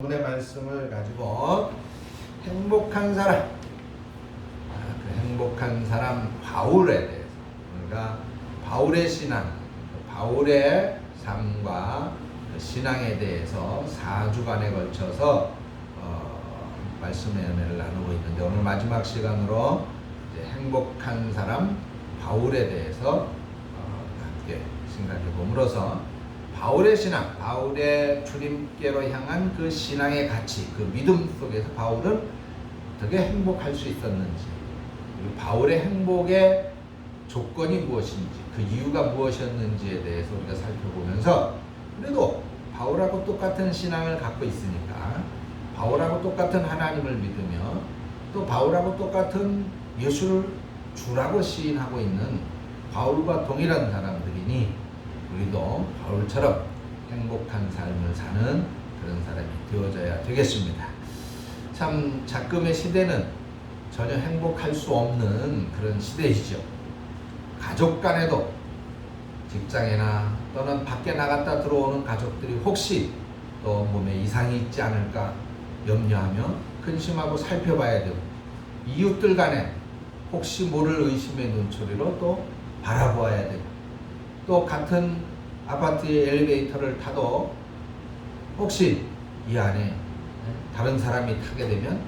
오늘의 말씀을 가지고 행복한 사람, 그 행복한 사람 바울에 대해서 우리가 바울의 신앙, 바울의 삶과 그 신앙에 대해서 4주간에 걸쳐서 말씀의 은혜를 나누고 있는데, 오늘 마지막 시간으로 이제 행복한 사람 바울에 대해서 함께 생각해 봄으로써 바울의 신앙, 바울의 주님께로 향한 그 신앙의 가치, 그 믿음 속에서 바울은 어떻게 행복할 수 있었는지, 그리고 바울의 행복의 조건이 무엇인지, 그 이유가 무엇이었는지에 대해서 우리가 살펴보면서, 그래도 바울하고 똑같은 신앙을 갖고 있으니까 바울하고 똑같은 하나님을 믿으며 또 바울하고 똑같은 예수를 주라고 시인하고 있는 바울과 동일한 사람들이니 우리도 바울처럼 행복한 삶을 사는 그런 사람이 되어져야 되겠습니다. 참 작금의 시대는 전혀 행복할 수 없는 그런 시대이죠. 가족 간에도 직장이나 또는 밖에 나갔다 들어오는 가족들이 혹시 또 몸에 이상이 있지 않을까 염려하며 근심하고 살펴봐야 되고, 이웃들 간에 혹시 모를 의심의 눈초리로 또 바라보아야 되고, 또 같은 아파트의 엘리베이터를 타도 혹시 이 안에 다른 사람이 타게 되면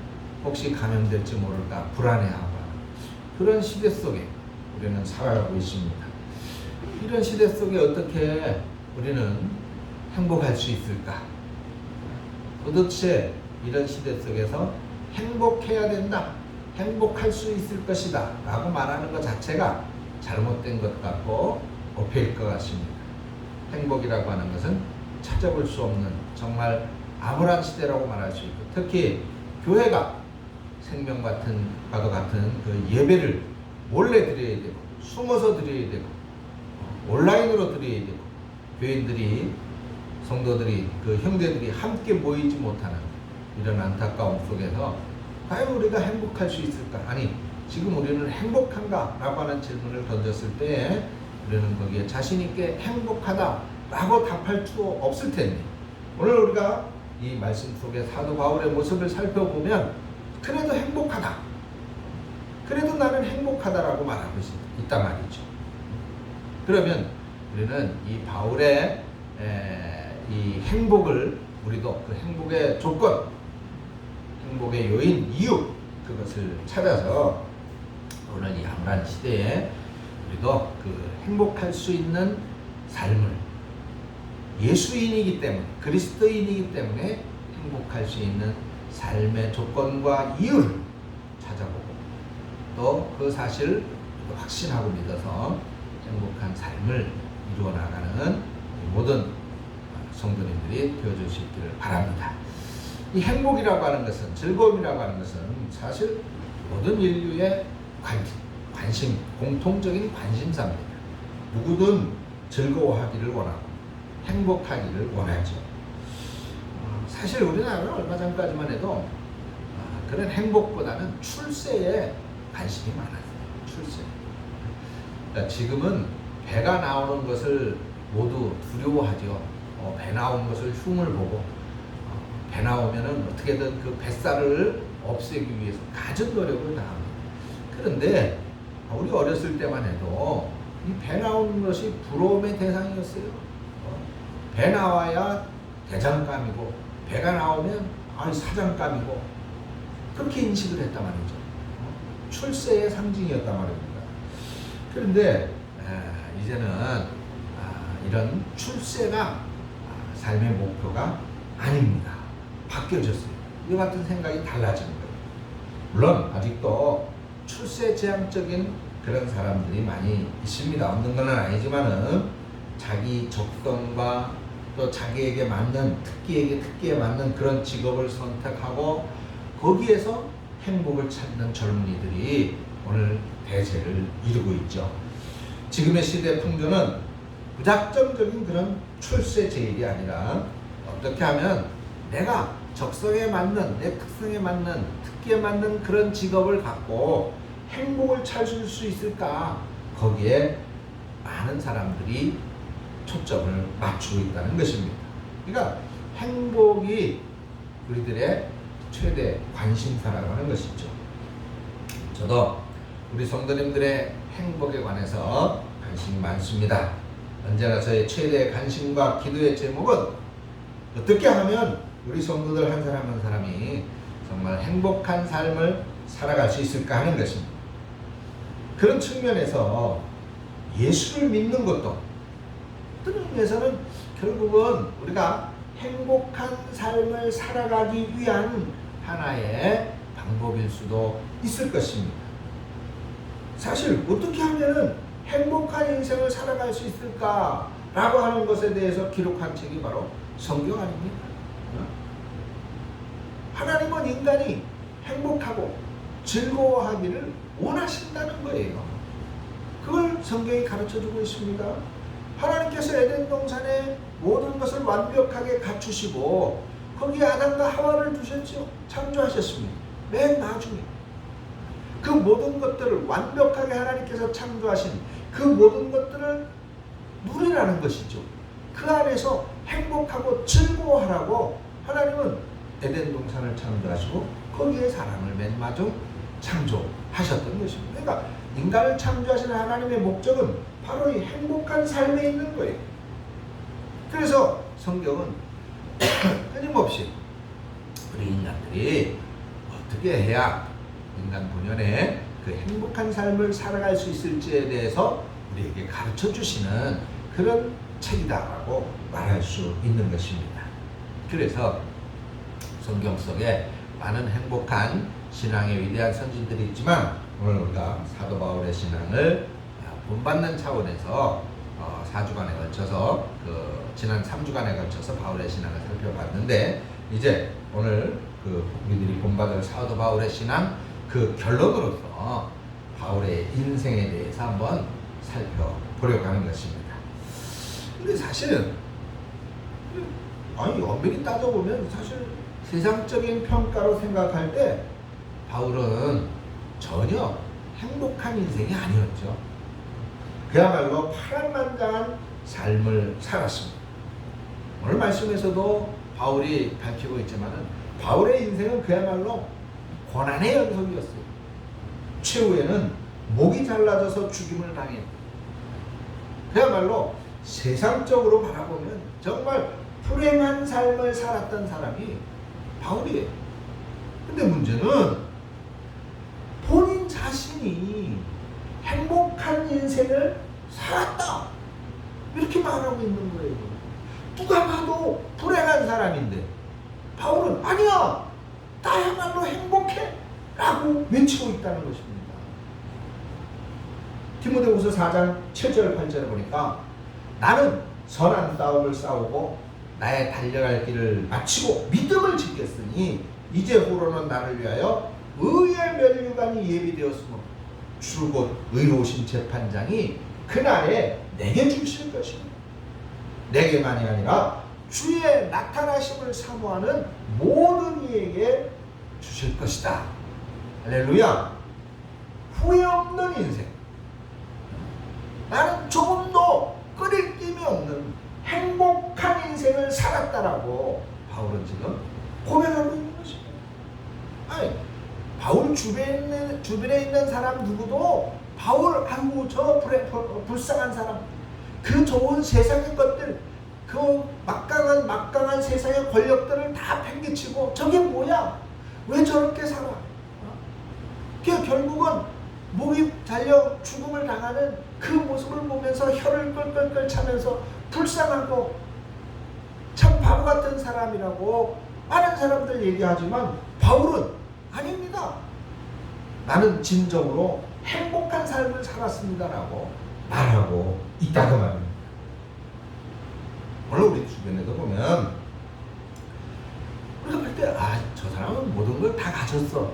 혹시 감염될지 모를까 불안해하고, 그런 시대 속에 우리는 살아가고 있습니다. 이런 시대 속에 어떻게 우리는 행복할 수 있을까? 도대체 이런 시대 속에서 행복해야 된다, 행복할 수 있을 것이다 라고 말하는 것 자체가 잘못된 것 같고 오해일 것 같습니다. 행복이라고 하는 것은 찾아볼 수 없는 정말 암울한 시대라고 말할 수 있고, 특히 교회가 생명과도 같은 그 예배를 몰래 드려야 되고, 숨어서 드려야 되고, 온라인으로 드려야 되고, 교인들이, 성도들이, 그 형제들이 함께 모이지 못하는 이런 안타까움 속에서 과연 우리가 행복할 수 있을까? 아니, 지금 우리는 행복한가? 라고 하는 질문을 던졌을 때 우리는 거기에 자신있게 행복하다라고 답할 수 없을 텐데, 오늘 우리가 이 말씀 속에 사도 바울의 모습을 살펴보면 그래도 행복하다, 그래도 나는 행복하다라고 말하고 있단 말이죠. 그러면 우리는 이 바울의 이 행복을, 우리도 그 행복의 조건, 행복의 요인, 이유, 그것을 찾아서 오늘 이 암울한 시대에 우리도 그 행복할 수 있는 삶을, 예수인이기 때문에, 그리스도인이기 때문에 행복할 수 있는 삶의 조건과 이유를 찾아보고, 또 그 사실을 확신하고 믿어서 행복한 삶을 이루어 나가는 모든 성도님들이 되어줄 수 있기를 바랍니다. 이 행복이라고 하는 것은, 즐거움이라고 하는 것은 사실 모든 인류의 관심, 공통적인 관심사입니다. 누구든 즐거워하기를 원하고 행복하기를 원하죠. 사실 우리나라는 얼마 전까지만 해도 그런 행복보다는 출세에 관심이 많았어요. 출세. 그러니까 지금은 배가 나오는 것을 모두 두려워하죠. 배 나오는 것을 흉을 보고, 배 나오면은 어떻게든 그 뱃살을 없애기 위해서 갖은 노력을 다합니다. 그런데 우리 어렸을 때만 해도 이 배 나오는 것이 부러움의 대상이었어요. 배 나와야 대장감이고, 배가 나오면 사장감이고, 그렇게 인식을 했단 말이죠. 출세의 상징이었단 말입니다. 그런데 이제는 이런 출세가 삶의 목표가 아닙니다. 바뀌어졌어요. 이와 같은 생각이 달라지는 거예요. 물론 아직도 출세 지향적인 그런 사람들이 많이 있습니다. 없는 건 아니지만은 자기 적성과 또 자기에게 맞는, 특기에 맞는 그런 직업을 선택하고 거기에서 행복을 찾는 젊은이들이 오늘 대세를 이루고 있죠. 지금의 시대 풍조는 무작정적인 그런 출세 제일이 아니라 어떻게 하면 내가 적성에 맞는, 내 특성에 맞는, 특기에 맞는 그런 직업을 갖고 행복을 찾을 수 있을까, 거기에 많은 사람들이 초점을 맞추고 있다는 것입니다. 그러니까 행복이 우리들의 최대 관심사라고 하는 것이죠. 저도 우리 성도님들의 행복에 관해서 관심이 많습니다. 언제나 저의 최대 관심과 기도의 제목은 어떻게 하면 우리 성도들 한 사람 한 사람이 정말 행복한 삶을 살아갈 수 있을까 하는 것입니다. 그런 측면에서 예수를 믿는 것도 어떤 의미에서는 결국은 우리가 행복한 삶을 살아가기 위한 하나의 방법일 수도 있을 것입니다. 사실 어떻게 하면 행복한 인생을 살아갈 수 있을까라고 하는 것에 대해서 기록한 책이 바로 성경 아닙니까? 하나님은 인간이 행복하고 즐거워하기를 원하신다는 거예요. 그걸 성경이 가르쳐주고 있습니다. 하나님께서 에덴 동산에 모든 것을 완벽하게 갖추시고 거기에 아담과 하와를 두셨죠. 창조하셨습니다. 맨 나중에 그 모든 것들을 완벽하게 하나님께서 창조하신 그 모든 것들을 누리라는 것이죠. 그 안에서 행복하고 즐거워하라고 하나님은 에덴 동산을 창조하시고 거기에 사람을 맨 마중 창조하셨던 것입니다. 그러니까 인간을 창조하시는 하나님의 목적은 바로 이 행복한 삶에 있는 거예요. 그래서 성경은 끊임없이 우리 인간들이 어떻게 해야 인간 본연의 그 행복한 삶을 살아갈 수 있을지에 대해서 우리에게 가르쳐 주시는 그런 책이다라고 말할 수 있는 것입니다. 그래서 성경 속에 많은 행복한 신앙의 위대한 선진들이 있지만 오늘 우리가 사도 바울의 신앙을 본받는 차원에서 4주간에 걸쳐서 지난 3주간에 걸쳐서 바울의 신앙을 살펴봤는데 이제 오늘 우리들이 본받을 사도 바울의 신앙 그 결론으로서 바울의 인생에 대해서 한번 살펴보려고 하는 것입니다. 근데 사실은 엄밀히 따져보면 사실 세상적인 평가로 생각할 때 바울은 전혀 행복한 인생이 아니었죠. 그야말로 파란만장한 삶을 살았습니다. 오늘 말씀에서도 바울이 밝히고 있지만은 바울의 인생은 그야말로 고난의 연속이었어요. 최후에는 목이 잘라져서 죽임을 당했고 그야말로 세상적으로 바라보면 정말 불행한 삶을 살았던 사람이 바울이에요. 근데 문제는 본인 자신이 행복한 인생을 살았다 이렇게 말하고 있는 거예요. 누가 봐도 불행한 사람인데 바울은 아니야 나야말로 행복해 라고 외치고 있다는 것입니다. 디모데후서 4장 7절 8절을 보니까 나는 선한 싸움을 싸우고 나의 달려갈 길을 마치고 믿음을 지켰으니 이제후로는 나를 위하여 의의 면류관이 예비되었으므로 주 곧 의로우신 재판장이 그날에 내게 주실 것입니다. 내게만이 아니라 주의 나타나심을 사모하는 모든 이에게 주실 것이다. 할렐루야. 후회 없는 인생. 나는 조금도 끄릴김이 없는 행복한 인생을 살았다라고 바울은 지금 고백하고 있는 것입니다. 아니, 바울 주변에 있는 사람 누구도 바울 아이고 저 불쌍한 사람 그 좋은 세상의 것들 그 막강한 세상의 권력들을 다 팽개치고 저게 뭐야? 왜 저렇게 살아? 결국은 목이 달려 죽음을 당하는 그 모습을 보면서 혀를 끌끌끌 차면서 불쌍하고 참 바보 같은 사람이라고 많은 사람들 얘기하지만 바울은 아닙니다. 나는 진정으로 행복한 삶을 살았습니다라고 말하고 있다고 말합니다. 오늘 우리 주변에도 보면 우리가 볼 때 저 사람은 모든 걸 다 가졌어.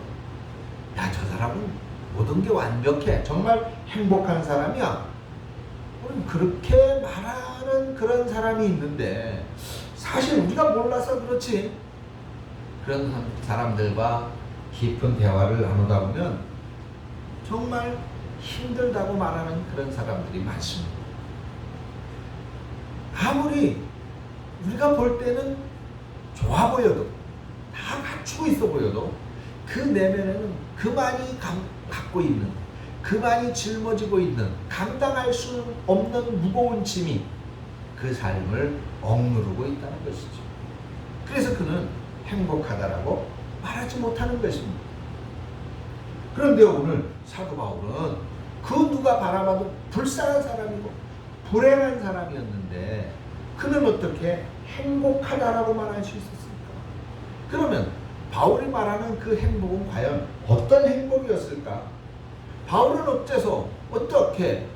야, 저 사람은 모든 게 완벽해. 정말 행복한 사람이야. 그렇게 말하는 그런 사람이 있는데 사실 우리가 몰라서 그렇지 그런 사람들과 깊은 대화를 나누다 보면 정말 힘들다고 말하는 그런 사람들이 많습니다. 아무리 우리가 볼 때는 좋아 보여도 다 갖추고 있어 보여도 그 내면에는 그만이 갖고 있는, 그만이 짊어지고 있는 감당할 수 없는 무거운 짐이 그 삶을 억누르고 있다는 것이죠. 그래서 그는 행복하다라고 말하지 못하는 것입니다. 그런데 오늘 사도 바울은 그 누가 바라봐도 불쌍한 사람이고 불행한 사람이었는데 그는 어떻게 행복하다라고 말할 수 있었습니까? 그러면 바울이 말하는 그 행복은 과연 어떤 행복이었을까? 바울은 어째서 어떻게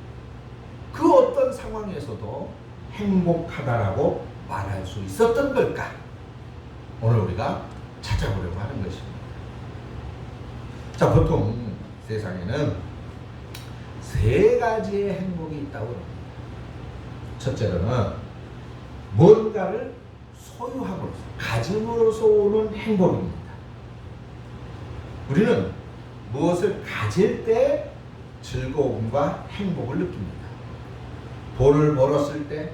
그 어떤 상황에서도 행복하다라고 말할 수 있었던 걸까? 오늘 우리가 찾아보려고 하는 것입니다. 자, 보통 세상에는 세 가지의 행복이 있다고 합니다. 첫째로는 뭔가를 소유함으로써, 가짐으로써 오는 행복입니다. 우리는 무엇을 가질 때 즐거움과 행복을 느낍니다. 돈을 벌었을 때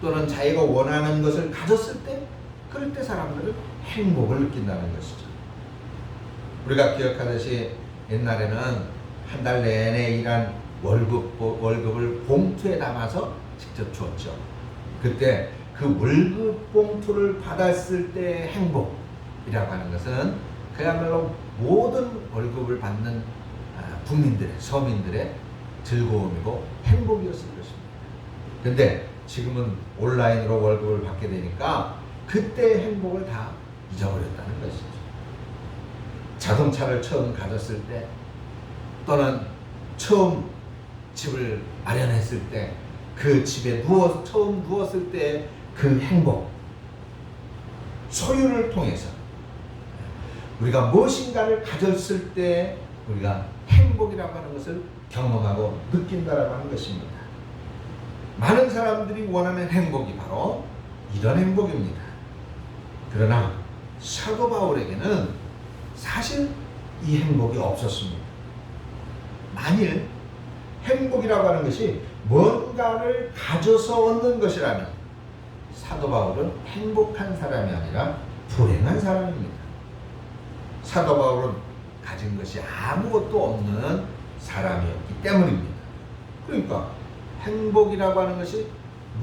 또는 자기가 원하는 것을 가졌을 때, 그럴 때 사람들은 행복을 느낀다는 것이죠. 우리가 기억하듯이 옛날에는 한 달 내내 일한 월급을 봉투에 담아서 직접 주었죠. 그때 그 월급 봉투를 받았을 때의 행복이라고 하는 것은 그야말로 모든 월급을 받는 국민들의, 서민들의 즐거움이고 행복이었을 것입니다. 근데 지금은 온라인으로 월급을 받게 되니까 그때의 행복을 다 잊어버렸다는 것이죠. 자동차를 처음 가졌을 때 또는 처음 집을 마련했을 때 그 집에 처음 누웠을 때 그 행복, 소유를 통해서 우리가 무엇인가를 가졌을 때 우리가 행복이라고 하는 것을 경험하고 느낀다라고 하는 것입니다. 많은 사람들이 원하는 행복이 바로 이런 행복입니다. 그러나 사도 바울에게는 사실 이 행복이 없었습니다. 만일 행복이라고 하는 것이 뭔가를 가져서 얻는 것이라면 사도 바울은 행복한 사람이 아니라 불행한 사람입니다. 사도 바울은 가진 것이 아무것도 없는 사람이었기 때문입니다. 그러니까 행복이라고 하는 것이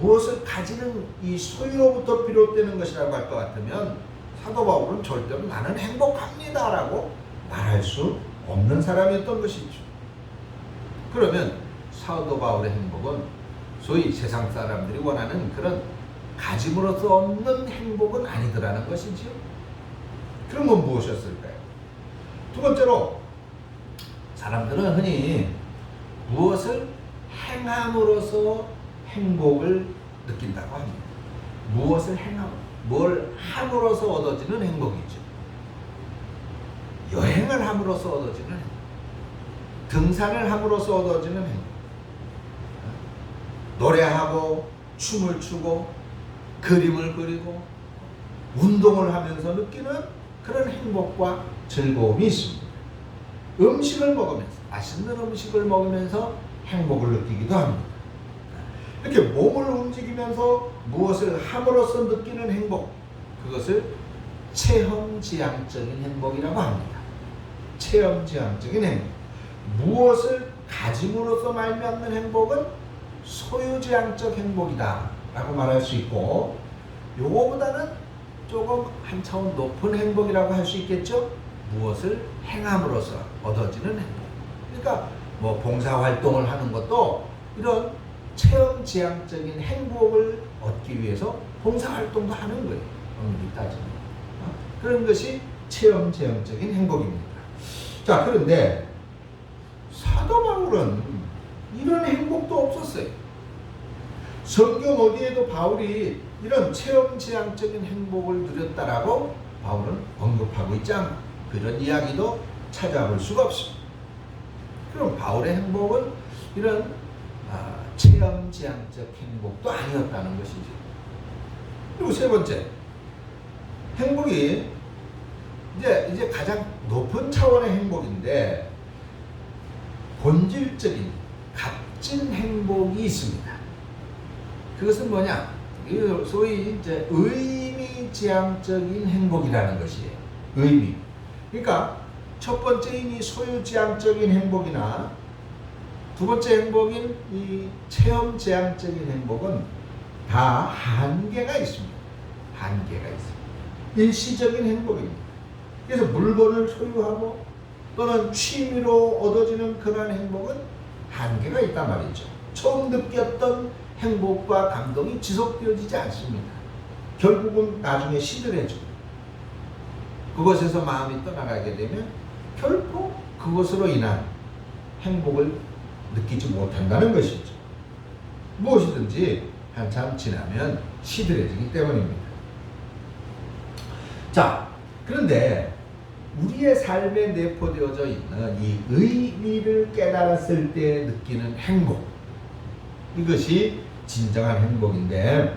무엇을 가지는 이 소유로부터 비롯되는 것이라고 할 것 같으면 사도 바울은 절대로 나는 행복합니다 라고 말할 수 없는 사람이었던 것이죠. 그러면 사도 바울의 행복은 소위 세상 사람들이 원하는 그런 가짐으로서 없는 행복은 아니더라는 것이지요. 그런 건 무엇이었을까요? 두 번째로 사람들은 흔히 무엇을 행함으로써 행복을 느낀다고 합니다. 무엇을 뭘 함으로써 얻어지는 행복이죠. 여행을 함으로써 얻어지는 행복, 등산을 함으로써 얻어지는 행복, 노래하고 춤을 추고 그림을 그리고 운동을 하면서 느끼는 그런 행복과 즐거움이 있습니다. 음식을 먹으면서, 맛있는 음식을 먹으면서 행복을 느끼기도 합니다. 이렇게 몸을 움직이면서 무엇을 함으로써 느끼는 행복, 그것을 체험지향적인 행복이라고 합니다. 체험지향적인 행복. 무엇을 가짐으로써 말미암는 행복은 소유지향적 행복이다 라고 말할 수 있고, 요거보다는 조금 한 차원 높은 행복이라고 할 수 있겠죠. 무엇을 행함으로써 얻어지는 행복. 그러니까 뭐 봉사활동을 하는 것도 이런 체험지향적인 행복을 얻기 위해서 봉사활동도 하는 거예요. 엄밀히 따지면. 그런 것이 체험지향적인 행복입니다. 자, 그런데 사도 바울은 이런 행복도 없었어요. 성경 어디에도 바울이 이런 체험지향적인 행복을 누렸다라고 바울은 언급하고 있지 않고 그런 이야기도 찾아볼 수가 없습니다. 그럼 바울의 행복은 이런 체험지향적 행복도 아니었다는 것이죠. 그리고 세 번째, 행복이 이제 가장 높은 차원의 행복인데 본질적인 값진 행복이 있습니다. 그것은 뭐냐? 소위 이제 의미지향적인 행복이라는 것이에요. 의미. 그러니까 첫 번째 이미 소유지향적인 행복이나 두 번째 행복인 이 체험지향적인 행복은 다 한계가 있습니다. 한계가 있습니다. 일시적인 행복입니다. 그래서 물건을 소유하고 또는 취미로 얻어지는 그런 행복은 한계가 있단 말이죠. 처음 느꼈던 행복과 감동이 지속되어지지 않습니다. 결국은 나중에 시들해지고 그것에서 마음이 떠나가게 되면 결코 그것으로 인한 행복을 느끼지 못한다는 것이죠. 무엇이든지 한참 지나면 시들해지기 때문입니다. 자, 그런데 우리의 삶에 내포되어져 있는 이 의미를 깨달았을 때 느끼는 행복, 이것이 진정한 행복인데,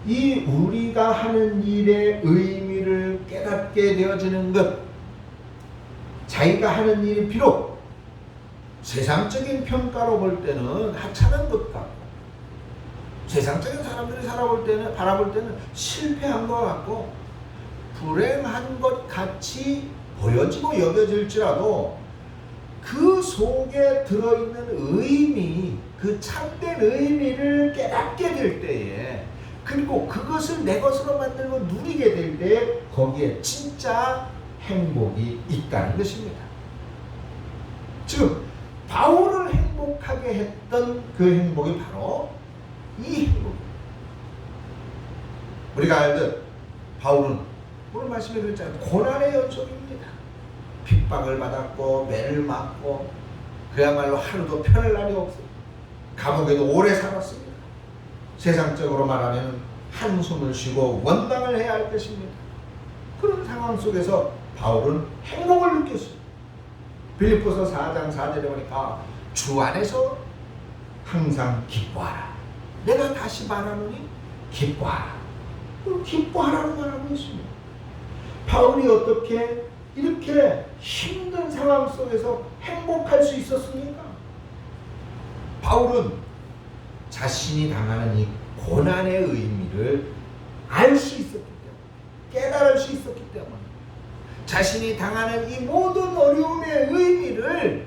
이 우리가 하는 일의 의미를 깨닫게 되어지는 것, 자기가 하는 일이 비록 세상적인 평가로 볼 때는 하찮은 것 같고, 세상적인 사람들이 바라볼 때는 실패한 것 같고, 불행한 것 같이 보여지고 여겨질지라도 그 속에 들어있는 의미, 그 참된 의미를 깨닫게 될 때에, 그리고 그것을 내 것으로 만들고 누리게 될 때에 거기에 진짜 행복이 있다는 것입니다. 즉 바울을 행복하게 했던 그 행복이 바로 이 행복입니다. 우리가 알듯 바울은 오늘 말씀에 그랬잖아요. 고난의 연속입니다. 핍박을 받았고 매를 맞고 그야말로 하루도 편할 날이 없어요. 감옥에도 오래 살았습니다. 세상적으로 말하면 한숨을 쉬고 원망을 해야 할 것입니다. 그런 상황 속에서 바울은 행복을 느꼈어요. 빌립보서 4장 4절에 보니까 주 안에서 항상 기뻐하라. 내가 다시 말하노니 기뻐하라. 기뻐하라고 말하고 있습니다. 바울이 어떻게 이렇게 힘든 상황 속에서 행복할 수 있었습니까? 바울은 자신이 당하는 이 고난의 의미를 알 수 있었기 때문에, 깨달을 수 있었기 때문에, 자신이 당하는 이 모든 어려움의 의미를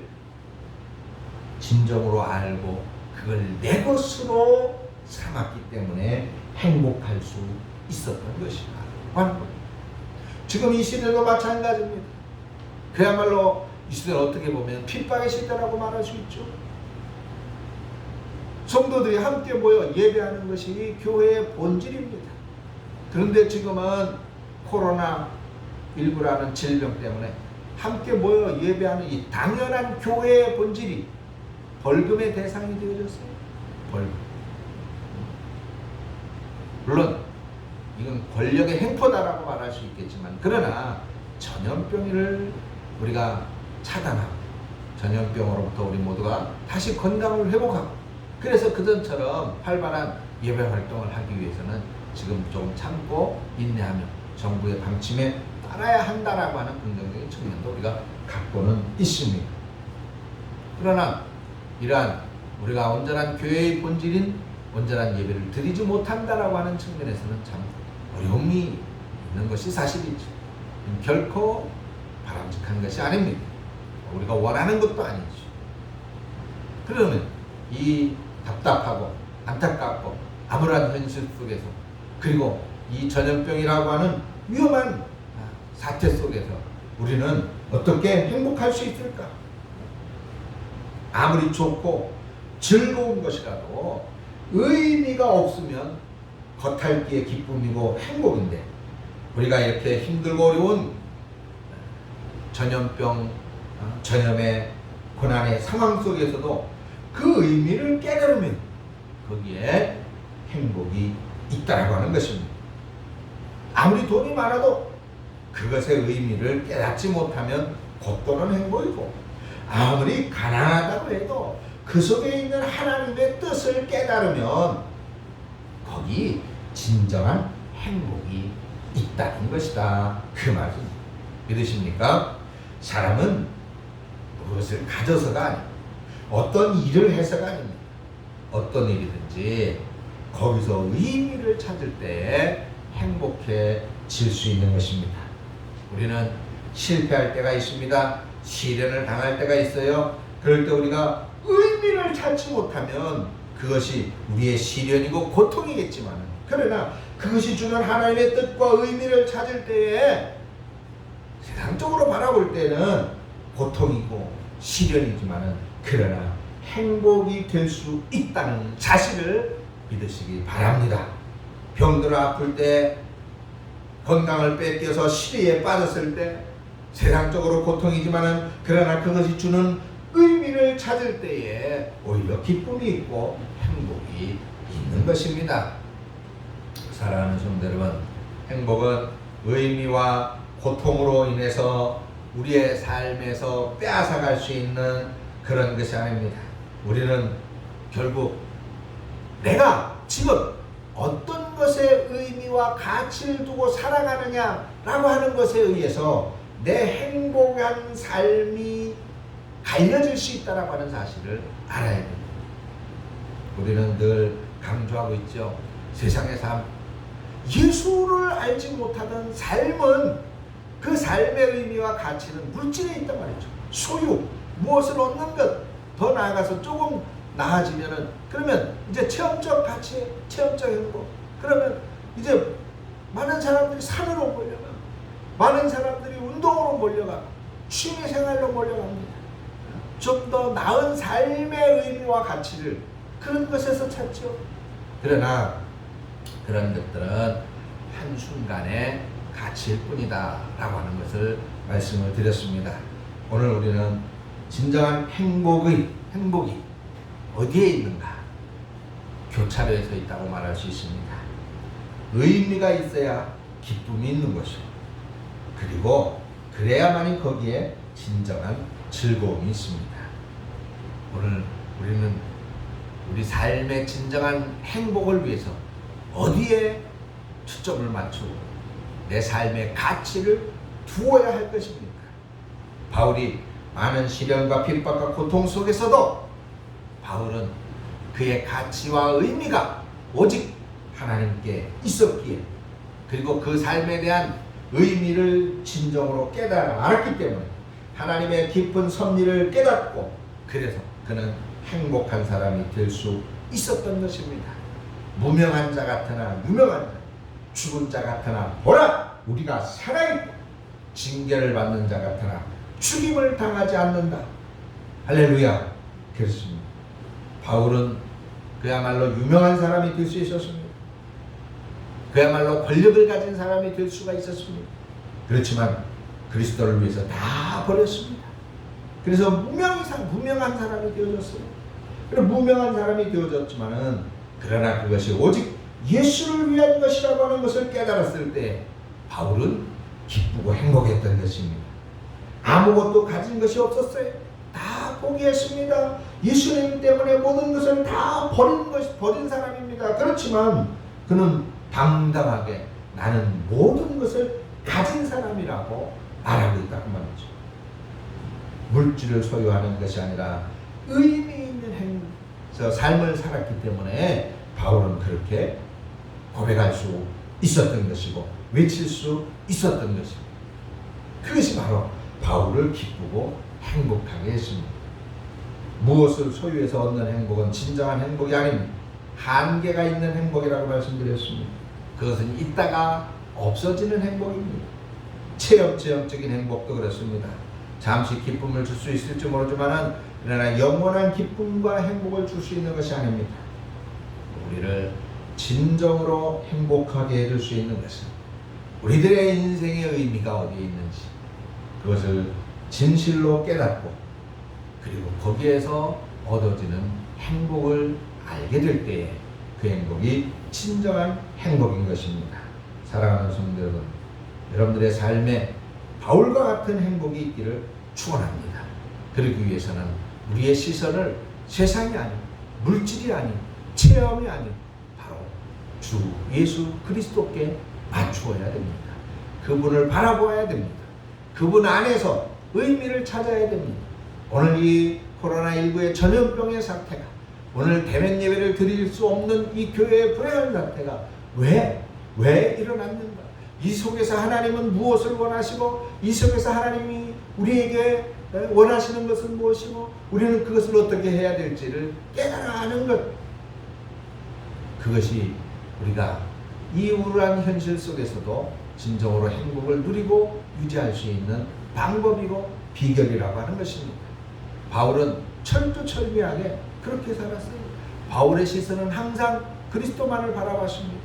진정으로 알고 그걸 내 것으로 삼았기 때문에 행복할 수 있었던 것이다. 지금 이 시대도 마찬가지입니다. 그야말로 이 시대를 어떻게 보면 핍박의 시대라고 말할 수 있죠. 성도들이 함께 모여 예배하는 것이 교회의 본질입니다. 그런데 지금은 코로나19라는 질병 때문에 함께 모여 예배하는 이 당연한 교회의 본질이 벌금의 대상이 되어졌어요. 벌금. 물론 이건 권력의 행포다라고 말할 수 있겠지만, 그러나 전염병을 우리가 차단하고 전염병으로부터 우리 모두가 다시 건강을 회복하고, 그래서 그전처럼 활발한 예배 활동을 하기 위해서는 지금 좀 참고 인내하며 정부의 방침에 따라야 한다라고 하는 긍정적인 측면도 우리가 갖고는 있습니다. 그러나 이러한 우리가 온전한 교회의 본질인 온전한 예배를 드리지 못한다라고 하는 측면에서는 참 어려움이 있는 것이 사실이죠. 결코 바람직한 것이 아닙니다. 우리가 원하는 것도 아니죠. 그러면 이 답답하고 안타깝고 암울한 현실 속에서, 그리고 이 전염병이라고 하는 위험한 사태 속에서 우리는 어떻게 행복할 수 있을까? 아무리 좋고 즐거운 것이라도 의미가 없으면 겉핥기의 기쁨이고 행복인데, 우리가 이렇게 힘들고 어려운 전염병, 전염의 고난의 상황 속에서도 그 의미를 깨달으면 거기에 행복이 있다라고 하는 것입니다. 아무리 돈이 많아도 그것의 의미를 깨닫지 못하면 겉도는 행복이고, 아무리 가난하다고 해도 그 속에 있는 하나님의 뜻을 깨달으면 거기 진정한 행복이 있다는 것이다. 그 말씀 믿으십니까? 사람은 무엇을 가져서가 아니고 어떤 일을 해서가 아닙니다. 어떤 일이든지 거기서 의미를 찾을 때 행복해질 수 있는 것입니다. 우리는 실패할 때가 있습니다. 시련을 당할 때가 있어요. 그럴 때 우리가 의미를 찾지 못하면 그것이 우리의 시련이고 고통이겠지만, 그러나 그것이 주는 하나님의 뜻과 의미를 찾을 때에 세상적으로 바라볼 때는 고통이고 시련이지만, 그러나 행복이 될 수 있다는 사실을 믿으시기 바랍니다. 병들어 아플 때, 건강을 뺏겨서 시리에 빠졌을 때 세상적으로 고통이지만, 그러나 그것이 주는 의미를 찾을 때에 오히려 기쁨이 있고 행복이 있는 것입니다. 사랑하는 성도 여러분, 행복은 의미와 고통으로 인해서 우리의 삶에서 빼앗아갈 수 있는 그런 것이 아닙니다. 우리는 결국 내가 지금 어떤 것에 의미와 가치를 두고 살아가느냐라고 하는 것에 의해서 내 행복한 삶이 갈려질 수 있다고 하는 사실을 알아야 됩니다. 우리는 늘 강조하고 있죠. 세상의 삶, 예수를 알지 못하던 삶은 그 삶의 의미와 가치는 물질에 있단 말이죠. 소유, 무엇을 얻는 것, 더 나아가서 조금 나아지면은, 그러면 이제 체험적 가치, 체험적 행복, 그러면 이제 많은 사람들이 산으로 몰려가, 많은 사람들이 운동으로 몰려가, 취미생활로 몰려갑니다. 좀 더 나은 삶의 의미와 가치를 그런 것에서 찾죠. 그러나 그런 것들은 한순간의 가치일 뿐이다 라고 하는 것을 말씀을 드렸습니다. 오늘 우리는 진정한 행복이 어디에 있는가? 교차로에서 있다고 말할 수 있습니다. 의미가 있어야 기쁨이 있는 것이고, 그리고 그래야만이 거기에 진정한 즐거움이 있습니다. 오늘 우리는 우리 삶의 진정한 행복을 위해서 어디에 초점을 맞추고 내 삶의 가치를 두어야 할 것입니까? 바울이 많은 시련과 핍박과 고통 속에서도 바울은 그의 가치와 의미가 오직 하나님께 있었기에, 그리고 그 삶에 대한 의미를 진정으로 깨달아 알았기 때문에 하나님의 깊은 섭리를 깨닫고, 그래서 그는 행복한 사람이 될 수 있었던 것입니다. 무명한 자 같으나 유명한 자, 죽은 자 같으나 보라 우리가 살아있고, 징계를 받는 자 같으나 죽임을 당하지 않는다. 할렐루야. 그렇습니다. 바울은 그야말로 유명한 사람이 될 수 있었습니다. 그야말로 권력을 가진 사람이 될 수가 있었습니다. 그렇지만 그리스도를 위해서 다 버렸습니다. 그래서 무명한 사람이 되어졌어요. 그래 무명한 사람이 되어졌지만은, 그러나 그것이 오직 예수를 위한 것이라고 하는 것을 깨달았을 때 바울은 기쁘고 행복했던 것입니다. 아무것도 가진 것이 없었어요. 다 포기했습니다. 예수님 때문에 모든 것을 다 버린 사람입니다. 그렇지만 그는 당당하게 나는 모든 것을 가진 사람이라고 말하고 있다고 말이죠. 물질을 소유하는 것이 아니라 의미 있는 삶을 살았기 때문에 바울은 그렇게 고백할 수 있었던 것이고 외칠 수 있었던 것입니다. 그것이 바로 바울을 기쁘고 행복하게 했습니다. 무엇을 소유해서 얻는 행복은 진정한 행복이 아닙니다. 한계가 있는 행복이라고 말씀드렸습니다. 그것은 있다가 없어지는 행복입니다. 체험적인 행복도 그렇습니다. 잠시 기쁨을 줄 수 있을지 모르지만, 그러나 영원한 기쁨과 행복을 줄 수 있는 것이 아닙니다. 우리를 진정으로 행복하게 해줄 수 있는 것은 우리들의 인생의 의미가 어디에 있는지, 그것을 진실로 깨닫고, 그리고 거기에서 얻어지는 행복을 알게 될 때에 그 행복이 진정한 행복인 것입니다. 사랑하는 성도 여러분, 여러분들의 삶에 바울과 같은 행복이 있기를 축원합니다. 그러기 위해서는 우리의 시선을 세상이 아닌, 물질이 아닌, 체험이 아닌 바로 주 예수 그리스도께 맞추어야 됩니다. 그분을 바라보아야 됩니다. 그분 안에서 의미를 찾아야 됩니다. 오늘 이 코로나19의 전염병의 사태가, 오늘 대면 예배를 드릴 수 없는 이 교회의 불행한 사태가 왜 일어났는가? 이 속에서 하나님은 무엇을 원하시고 이 속에서 하나님이 우리에게 원하시는 것은 무엇이고 우리는 그것을 어떻게 해야 될지를 깨달아 아는 것, 그것이 우리가 이 우울한 현실 속에서도 진정으로 행복을 누리고 유지할 수 있는 방법이고 비결이라고 하는 것입니다. 바울은 철두철미하게 그렇게 살았어요. 바울의 시선은 항상 그리스도만을 바라봤습니다.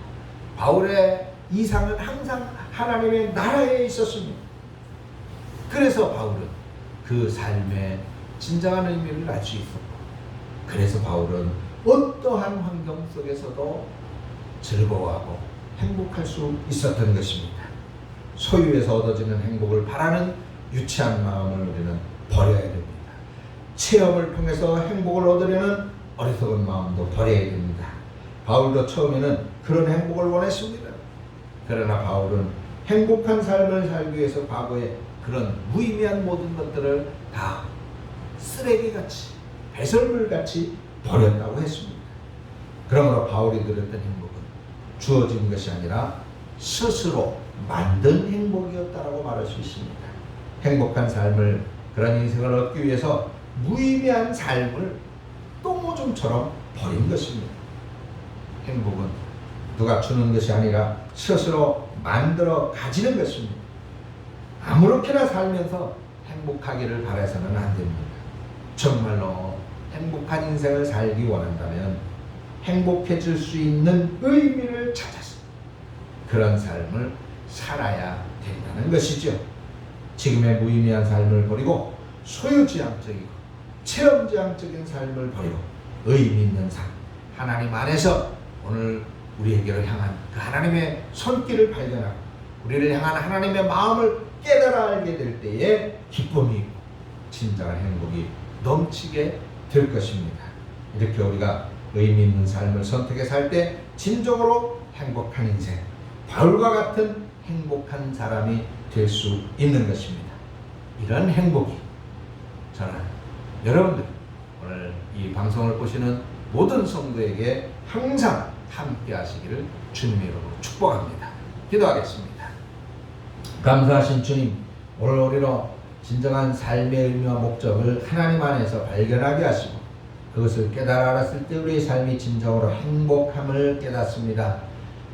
바울의 이상은 항상 하나님의 나라에 있었습니다. 그래서 바울은 그 삶의 진정한 의미를 알 수 있었고, 그래서 바울은 어떠한 환경 속에서도 즐거워하고 행복할 수 있었던 것입니다. 소유에서 얻어지는 행복을 바라는 유치한 마음을 우리는 버려야 됩니다. 체험을 통해서 행복을 얻으려는 어리석은 마음도 버려야 됩니다. 바울도 처음에는 그런 행복을 원했습니다. 그러나 바울은 행복한 삶을 살기 위해서 과거에 그런 무의미한 모든 것들을 다 쓰레기같이, 배설물같이 버렸다고 했습니다. 그러므로 바울이 누렸던 행복은 주어진 것이 아니라 스스로 만든 행복이었다라고 말할 수 있습니다. 행복한 삶을, 그런 인생을 얻기 위해서 무의미한 삶을 똥오줌처럼 버린 것입니다. 행복은 누가 주는 것이 아니라 스스로 만들어 가지는 것입니다. 아무렇게나 살면서 행복하기를 바라서는 안 됩니다. 정말로 행복한 인생을 살기 원한다면 행복해질 수 있는 의미를 찾아서 그런 삶을 살아야 된다는 것이죠. 지금의 무의미한 삶을 버리고 소유지향적이고 체험지향적인 삶을 버리고 의미 있는 삶, 하나님 안에서 오늘 우리에게로 향한 그 하나님의 손길을 발견하고 우리를 향한 하나님의 마음을 깨달아 알게 될 때에 기쁨이 있고 진정한 행복이 넘치게 될 것입니다. 이렇게 우리가 의미 있는 삶을 선택해 살 때 진정으로 행복한 인생, 바울과 같은 행복한 사람이 될 수 있는 것입니다. 이런 행복이 저는 여러분들, 오늘 이 방송을 보시는 모든 성도에게 항상 함께 하시기를 주님의 이름으로 축복합니다. 기도하겠습니다. 감사하신 주님, 오늘 우리로 진정한 삶의 의미와 목적을 하나님 안에서 발견하게 하시고 그것을 깨달아 알았을 때 우리의 삶이 진정으로 행복함을 깨닫습니다.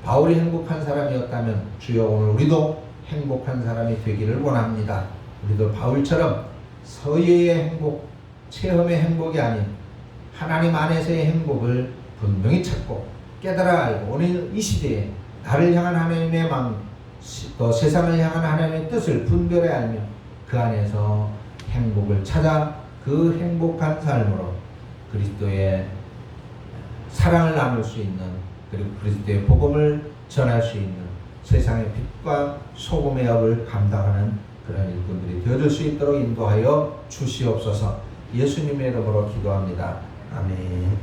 바울이 행복한 사람이었다면 주여 오늘 우리도 행복한 사람이 되기를 원합니다. 우리도 바울처럼 서예의 행복, 체험의 행복이 아닌 하나님 안에서의 행복을 분명히 찾고 깨달아 알고 오늘 이 시대에 나를 향한 하나님의 마음, 또 세상을 향한 하나님의 뜻을 분별해 알며 그 안에서 행복을 찾아 그 행복한 삶으로 그리스도의 사랑을 나눌 수 있는, 그리고 그리스도의 복음을 전할 수 있는 세상의 빛과 소금의 역을 감당하는 그런 일꾼들이 되어줄 수 있도록 인도하여 주시옵소서. 예수님의 이름으로 기도합니다. 아멘.